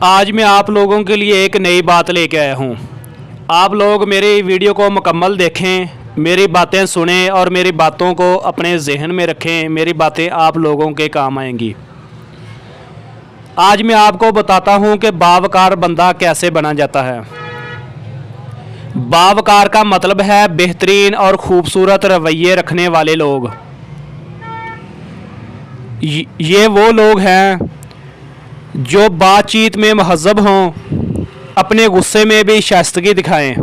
आज मैं आप लोगों के लिए एक नई बात लेके आया हूँ। आप लोग मेरी वीडियो को मुकम्मल देखें, मेरी बातें सुनें और मेरी बातों को अपने जहन में रखें। मेरी बातें आप लोगों के काम आएंगी। आज मैं आपको बताता हूँ कि बावकार बंदा कैसे बना जाता है। बावकार का मतलब है बेहतरीन और ख़ूबसूरत रवैये रखने वाले लोग। ये वो लोग हैं जो बातचीत में महज़ब हों, अपने गुस्से में भी शाइस्तगी दिखाएं,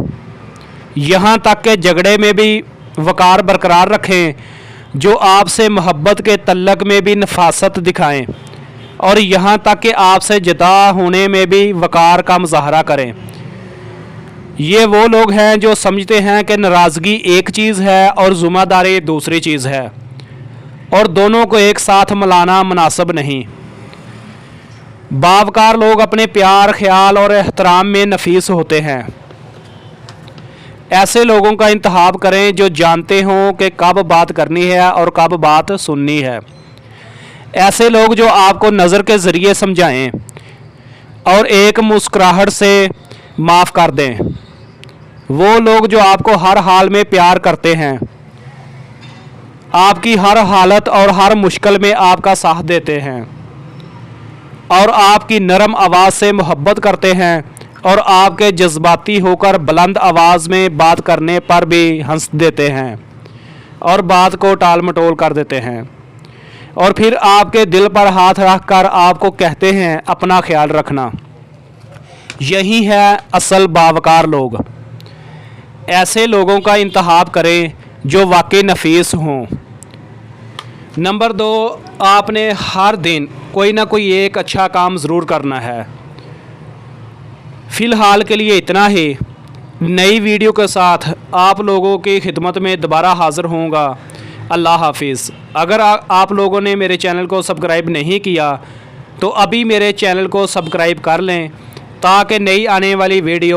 यहाँ तक कि झगड़े में भी वक़ार बरकरार रखें, जो आपसे मोहब्बत के तल्लक में भी नफासत दिखाएं और यहाँ तक कि आपसे जुदा होने में भी वक़ार का मुज़ाहरा करें। ये वो लोग हैं जो समझते हैं कि नाराज़गी एक चीज़ है और ज़िम्मेदारी दूसरी चीज़ है और दोनों को एक साथ मिलाना मुनासिब नहीं। बावकार लोग अपने प्यार, ख्याल और एहतराम में नफीस होते हैं। ऐसे लोगों का इंतखाब करें जो जानते हों कि कब बात करनी है और कब बात सुननी है। ऐसे लोग जो आपको नज़र के ज़रिए समझाएं और एक मुस्कुराहट से माफ़ कर दें। वो लोग जो आपको हर हाल में प्यार करते हैं, आपकी हर हालत और हर मुश्किल में आपका साथ देते हैं और आपकी नरम आवाज़ से मोहब्बत करते हैं और आपके जज्बाती होकर बुलंद आवाज़ में बात करने पर भी हंस देते हैं और बात को टाल मटोल कर देते हैं और फिर आपके दिल पर हाथ रख कर आपको कहते हैं अपना ख्याल रखना। यही है असल बावकार लोग। ऐसे लोगों का इंतखाब करें जो वाकई नफीस हों। नंबर 2, आपने हर दिन कोई ना कोई एक अच्छा काम ज़रूर करना है। फ़िलहाल के लिए इतना ही। नई वीडियो के साथ आप लोगों की खिदमत में दोबारा हाज़िर होऊंगा। अल्लाह हाफिज़। अगर आप लोगों ने मेरे चैनल को सब्सक्राइब नहीं किया तो अभी मेरे चैनल को सब्सक्राइब कर लें ताकि नई आने वाली वीडियो